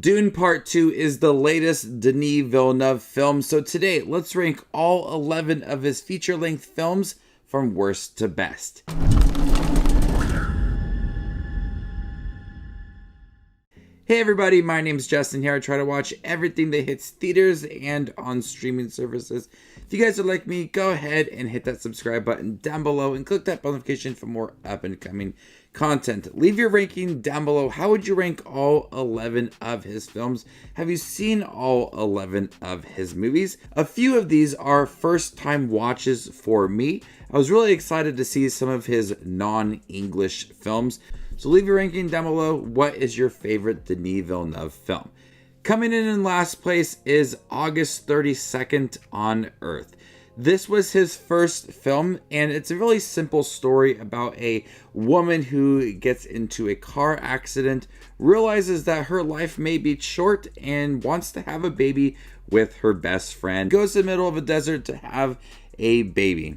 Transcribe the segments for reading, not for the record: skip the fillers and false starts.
Dune Part 2 is the latest Denis Villeneuve film, so today let's rank all 11 of his feature-length films from worst to best. Hey everybody, my name's Justin here. I try to watch everything that hits theaters and on streaming services. If you guys are like me, go ahead and hit that subscribe button down below and click that bell notification for more up and coming content. Leave your ranking down below. How would you rank all 11 of his films? Have you seen all 11 of his movies? A few of these are first time watches for me. I was really excited to see some of his non-English films. So leave your ranking down below. What is your favorite Denis Villeneuve film? Coming in last place is August 32nd on Earth. This was his first film, and it's a really simple story about a woman who gets into a car accident, realizes that her life may be short, and wants to have a baby with her best friend. Goes to the middle of a desert to have a baby.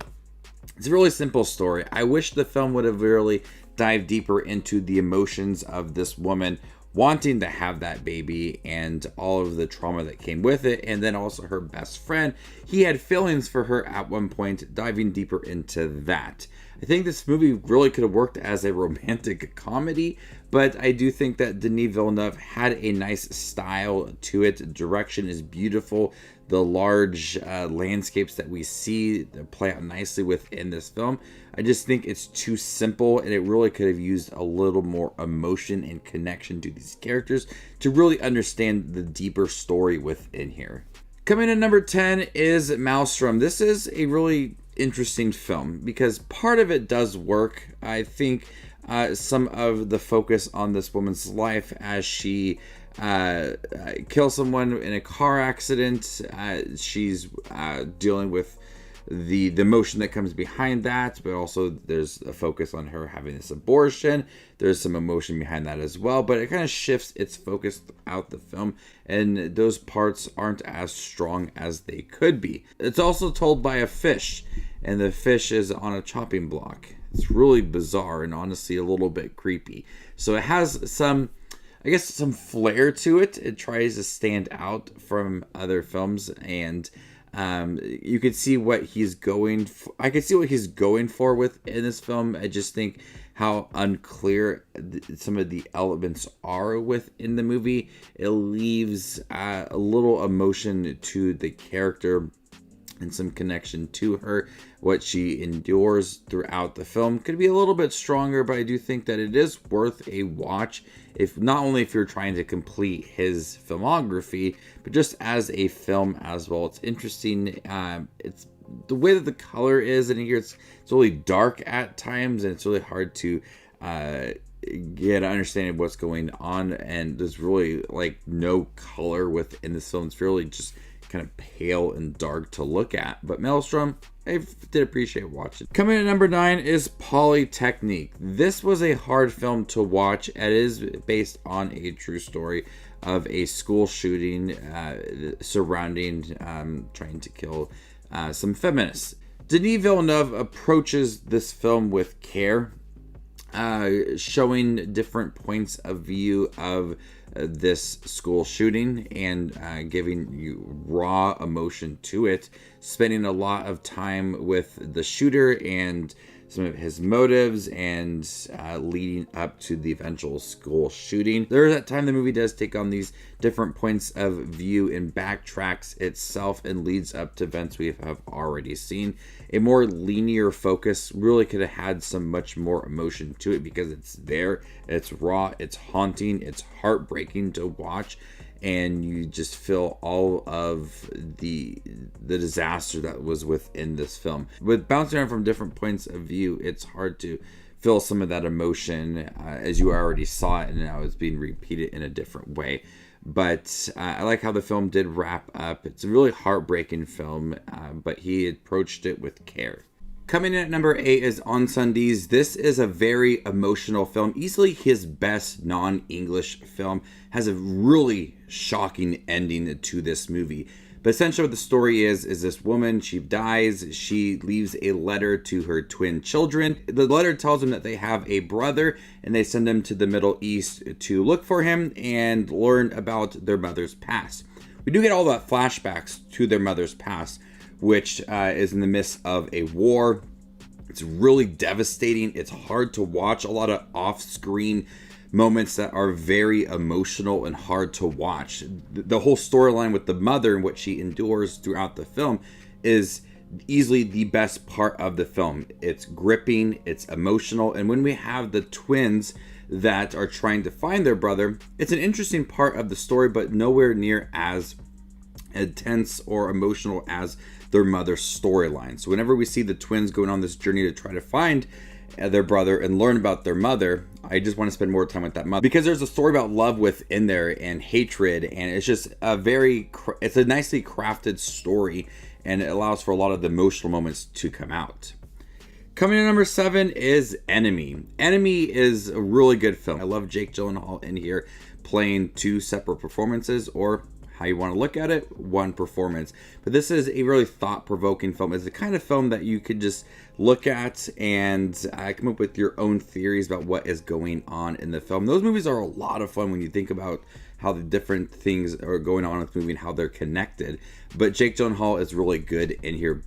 It's a really simple story. I wish the film would have really dived deeper into the emotions of this woman wanting to have that baby and all of the trauma that came with it, and then also her best friend. He had feelings for her at one point, diving deeper into that. I think this movie really could have worked as a romantic comedy, but I do think that Denis Villeneuve had a nice style to it. Direction is beautiful. The large landscapes that we see play out nicely within this film. I just think it's too simple, and it really could have used a little more emotion and connection to these characters to really understand the deeper story within here. Coming in number 10 is Maelstrom. This is a really interesting film because part of it does work. I think some of the focus on this woman's life as she kills someone in a car accident, she's dealing with the emotion that comes behind that, but also there's a focus on her having this abortion. There's some emotion behind that as well, but it kind of shifts its focus throughout the film, and those parts aren't as strong as they could be. It's also told by a fish, and the fish is on a chopping block. It's really bizarre and honestly a little bit creepy. So it has some flair to it. It tries to stand out from other films, and you could see what he's going for. I could see what he's going for within this film. I just think how unclear some of the elements are within the movie. It leaves a little emotion to the character and some connection to her. What she endures throughout the film could be a little bit stronger, but I do think that it is worth a watch, if not only if you're trying to complete his filmography, but just as a film as well. It's interesting. It's the way that the color is in here. It's really dark at times, and it's really hard to get an understanding of what's going on. And there's really like no color within this film. It's really just kind of pale and dark to look at. But Maelstrom, I did appreciate watching. Coming at number 9 is Polytechnique. This was a hard film to watch. It is based on a true story of a school shooting surrounding trying to kill some feminists. Denis Villeneuve approaches this film with care, showing different points of view of this school shooting and giving you raw emotion to it, spending a lot of time with the shooter and some of his motives and leading up to the eventual school shooting. There's that time the movie does take on these different points of view and backtracks itself and leads up to events we have already seen. A more linear focus really could have had some much more emotion to it because it's there, it's raw, it's haunting, it's heartbreaking to watch, and you just feel all of the disaster that was within this film. With bouncing around from different points of view, it's hard to feel some of that emotion as you already saw it, and now it's being repeated in a different way. But I like how the film did wrap up. It's a really heartbreaking film, but he approached it with care. Coming in at number 8 is Incendies. This is a very emotional film, easily his best non-English film. Has a really shocking ending to this movie. But essentially what the story is this woman, she dies, she leaves a letter to her twin children. The letter tells them that they have a brother, and they send them to the Middle East to look for him and learn about their mother's past. We do get all that flashbacks to their mother's past, which is in the midst of a war. It's really devastating. It's hard to watch. A lot of off-screen moments that are very emotional and hard to watch. The whole storyline with the mother and what she endures throughout the film is easily the best part of the film. It's gripping, it's emotional, and when we have the twins that are trying to find their brother, it's an interesting part of the story, but nowhere near as intense or emotional as their mother's storyline. So whenever we see the twins going on this journey to try to find their brother and learn about their mother, I just want to spend more time with that mother, because there's a story about love within there and hatred, and it's just it's a nicely crafted story, and it allows for a lot of the emotional moments to come out. Coming in number 7 is Enemy. Enemy is a really good film. I love Jake Gyllenhaal in here playing 2 separate performances, or how you want to look at it, 1 performance. But this is a really thought-provoking film. It's the kind of film that you could just look at and come up with your own theories about what is going on in the film. Those movies are a lot of fun when you think about how the different things are going on in the movie and how they're connected. But Jake Gyllenhaal is really good in here.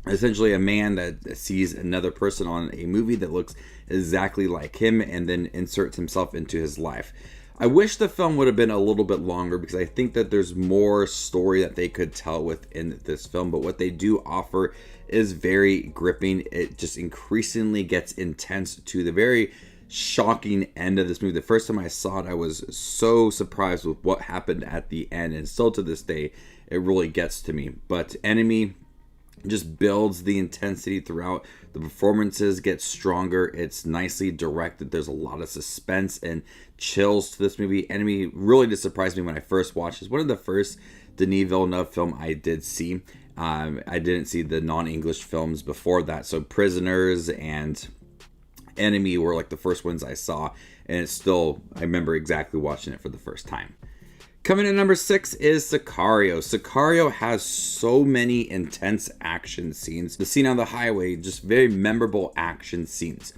Essentially a man that sees another person on a movie that looks exactly like him and then inserts himself into his life. I wish the film would have been a little bit longer, because I think that there's more story that they could tell within this film, but what they do offer is very gripping. It just increasingly gets intense to the very shocking end of this movie. The first time I saw it, I was so surprised with what happened at the end, and still to this day, it really gets to me. But Enemy just builds the intensity throughout. The performances get stronger. It's nicely directed. There's a lot of suspense and chills to this movie. Enemy really did surprise me when I first watched it. It's one of the first Denis Villeneuve film I did see. I didn't see the non-English films before that. So Prisoners and Enemy were like the first ones I saw. And it's still, I remember exactly watching it for the first time. Coming in number 6 is Sicario. Sicario has so many intense action scenes. The scene on the highway, just very memorable action scenes.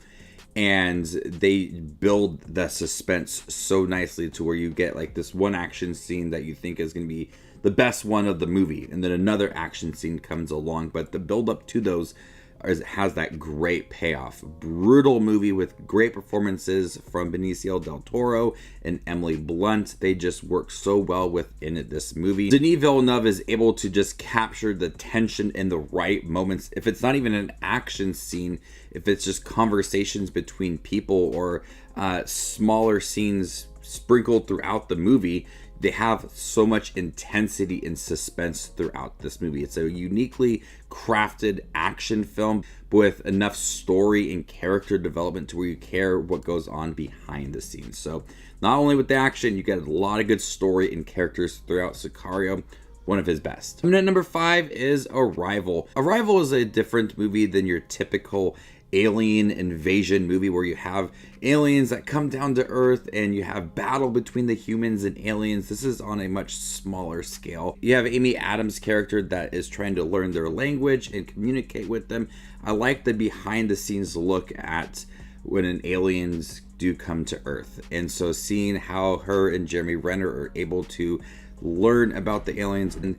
And they build the suspense so nicely to where you get like this one action scene that you think is going to be the best one of the movie. And then another action scene comes along. But the build up to those has that great payoff. Brutal movie with great performances from Benicio del Toro and Emily Blunt. They just work so well within this movie. Denis Villeneuve is able to just capture the tension in the right moments. If it's not even an action scene, if it's just conversations between people or smaller scenes sprinkled throughout the movie, they have so much intensity and suspense throughout this movie. It's a uniquely crafted action film with enough story and character development to where you care what goes on behind the scenes. So not only with the action, you get a lot of good story and characters throughout Sicario. One of his best. And at number 5 is Arrival. Arrival is a different movie than your typical alien invasion movie where you have aliens that come down to Earth and you have battle between the humans and aliens. This is on a much smaller scale. You have Amy Adams' character that is trying to learn their language and communicate with them. I like the behind the scenes look at when an aliens do come to Earth. And so seeing how her and Jeremy Renner are able to learn about the aliens and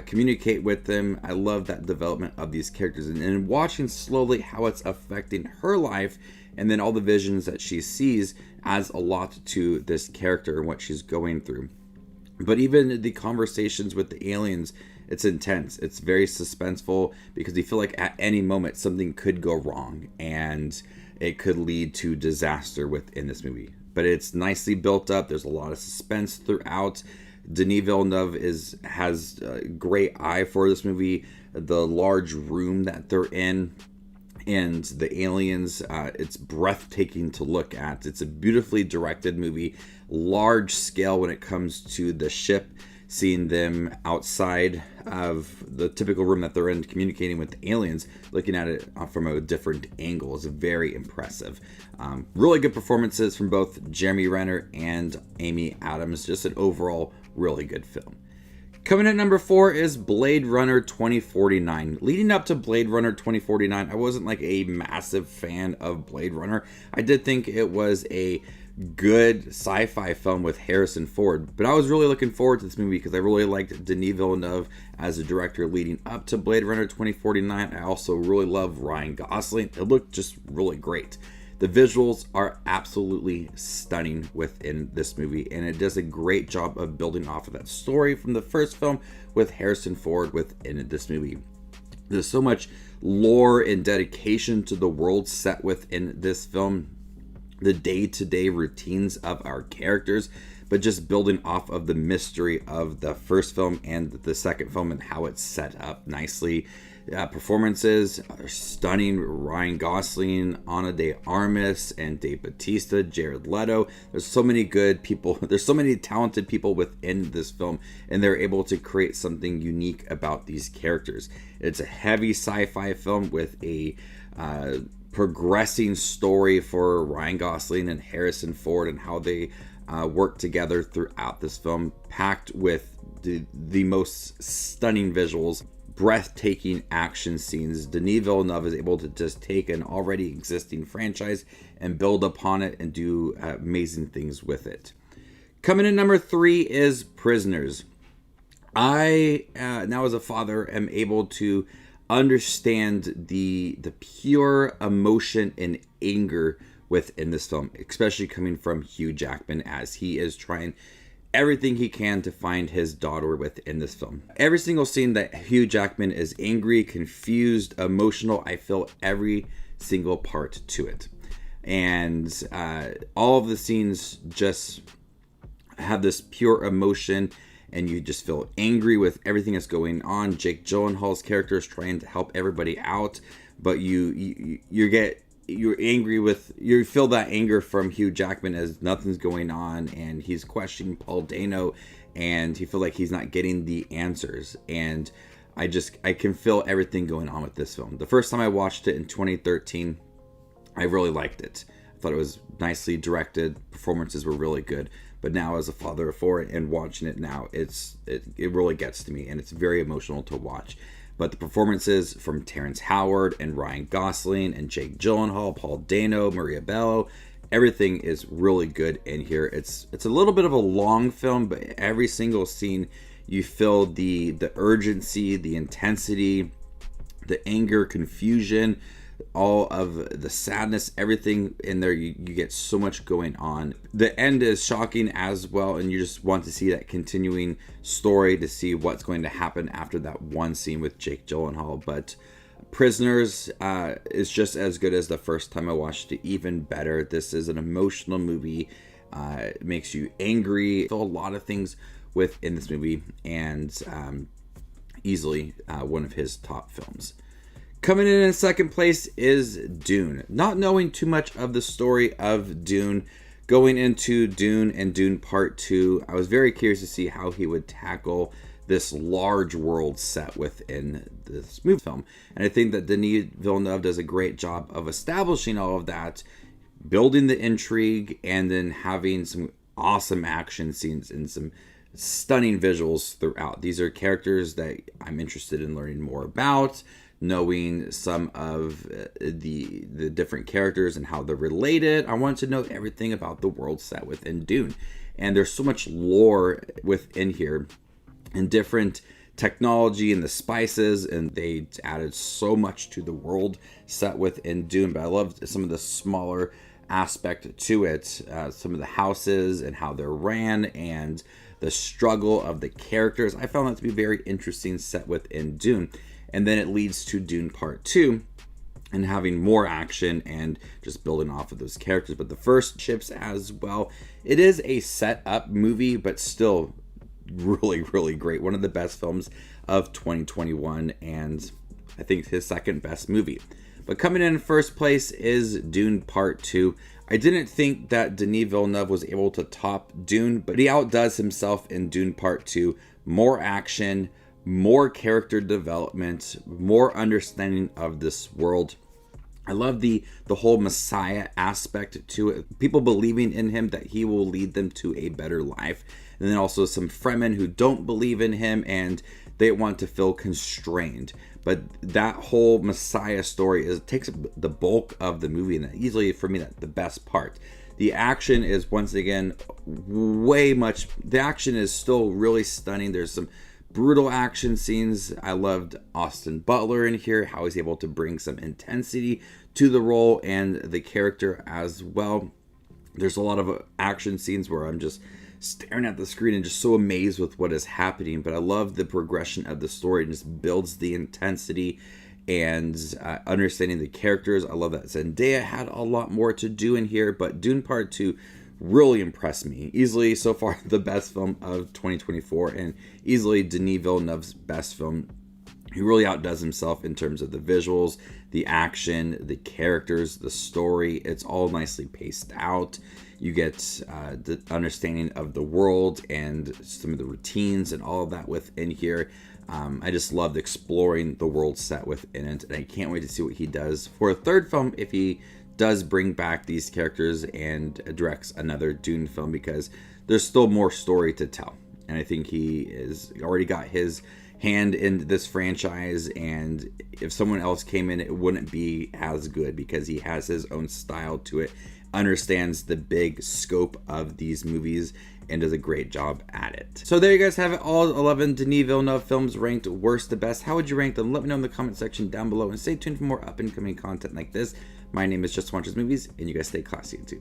communicate with them. I love that development of these characters, and watching slowly how it's affecting her life, and then all the visions that she sees adds a lot to this character and what she's going through. But even the conversations with the aliens, it's intense. It's very suspenseful because you feel like at any moment something could go wrong and it could lead to disaster within this movie. But it's nicely built up. There's a lot of suspense throughout. Denis Villeneuve has a great eye for this movie. The large room that they're in and the aliens, it's breathtaking to look at. It's a beautifully directed movie, large scale when it comes to the ship, seeing them outside of the typical room that they're in, communicating with the aliens, looking at it from a different angle is very impressive. Really good performances from both Jeremy Renner and Amy Adams. Just an overall really good film. Coming at number 4 is Blade Runner 2049. Leading up to Blade Runner 2049, I wasn't like a massive fan of Blade Runner. I did think it was a good sci-fi film with Harrison Ford, but I was really looking forward to this movie because I really liked Denis Villeneuve as a director leading up to Blade Runner 2049. I also really love Ryan Gosling. It looked just really great. The visuals are absolutely stunning within this movie, and it does a great job of building off of that story from the first film with Harrison Ford within this movie. There's so much lore and dedication to the world set within this film, the day-to-day routines of our characters, but just building off of the mystery of the first film and the second film and how it's set up nicely. Performances are stunning. Ryan Gosling, Ana de Armas, and Dave Bautista, Jared Leto. There's so many good people. There's so many talented people within this film, and they're able to create something unique about these characters. It's a heavy sci-fi film with a progressing story for Ryan Gosling and Harrison Ford and how they work together throughout this film, packed with the most stunning visuals, breathtaking action scenes. Denis Villeneuve is able to just take an already existing franchise and build upon it and do amazing things with it. Coming in number 3 is Prisoners. I, now as a father, am able to understand the pure emotion and anger within this film, especially coming from Hugh Jackman as he is trying everything he can to find his daughter within this film. Every single scene that Hugh Jackman is angry, confused, emotional, I feel every single part to it. And all of the scenes just have this pure emotion, and you just feel angry with everything that's going on. Jake Gyllenhaal's character is trying to help everybody out, but you're angry with, you feel that anger from Hugh Jackman as nothing's going on, and he's questioning Paul Dano, and you feel like he's not getting the answers. And I can feel everything going on with this film. The first time I watched it in 2013, I really liked it. I thought it was nicely directed. Performances were really good. But now as a father of 4 and watching it now, it really gets to me, and it's very emotional to watch. But the performances from Terrence Howard and Ryan Gosling and Jake Gyllenhaal, Paul Dano, Maria Bello, everything is really good in here. It's a little bit of a long film, but every single scene you feel the urgency, the intensity, the anger, confusion, all of the sadness, everything in there. You get so much going on. The end is shocking as well, and you just want to see that continuing story to see what's going to happen after that one scene with Jake Gyllenhaal. But Prisoners is just as good as the first time I watched it, even better. This is an emotional movie. It makes you angry. Feel a lot of things within this movie, and easily one of his top films. Coming in second place is Dune. Not knowing too much of the story of Dune, going into Dune and Dune Part Two, I was very curious to see how he would tackle this large world set within this movie film. And I think that Denis Villeneuve does a great job of establishing all of that, building the intrigue, and then having some awesome action scenes and some stunning visuals throughout. These are characters that I'm interested in learning more about, knowing some of the different characters and how they're related. I want to know everything about the world set within Dune. And there's so much lore within here and different technology and the spices, and they added so much to the world set within Dune. But I love some of the smaller aspect to it, some of the houses and how they're ran and the struggle of the characters. I found that to be very interesting set within Dune. And then it leads to Dune Part 2 and having more action and just building off of those characters. But the first ships as well. It is a set up movie, but still really, really great. One of the best films of 2021, and I think his second best movie. But coming in first place is Dune Part 2. I didn't think that Denis Villeneuve was able to top Dune, but he outdoes himself in Dune Part 2. More action, more character development, more understanding of this world. I love the whole Messiah aspect to it. People believing in him that he will lead them to a better life. and then also some Fremen who don't believe in him and they want to feel constrained. But that whole Messiah story takes the bulk of the movie, and easily for me that's the best part. The action is once again the action is still really stunning. There's some brutal action scenes. I loved Austin Butler in here, how he's able to bring some intensity to the role and the character as well. There's a lot of action scenes where I'm just staring at the screen and just so amazed with what is happening. But I love the progression of the story. It just builds the intensity and understanding the characters. I love that Zendaya had a lot more to do in here, but Dune Part 2 really impressed me. Easily so far the best film of 2024 and easily Denis Villeneuve's best film. He really outdoes himself in terms of the visuals, the action, the characters, the story. It's all nicely paced out. You get the understanding of the world and some of the routines and all of that within here. I just loved exploring the world set within it, and I can't wait to see what he does for a third film if he does bring back these characters and directs another Dune film, because there's still more story to tell. And I think he is already got his hand in this franchise, and if someone else came in, it wouldn't be as good because he has his own style to it, understands the big scope of these movies, and does a great job at it. So there you guys have it, all 11 Denis Villeneuve films ranked worst to best. How would you rank them? Let me know in the comment section down below, and stay tuned for more up and coming content like this. My name is Just Watches Movies, and you guys stay classy too.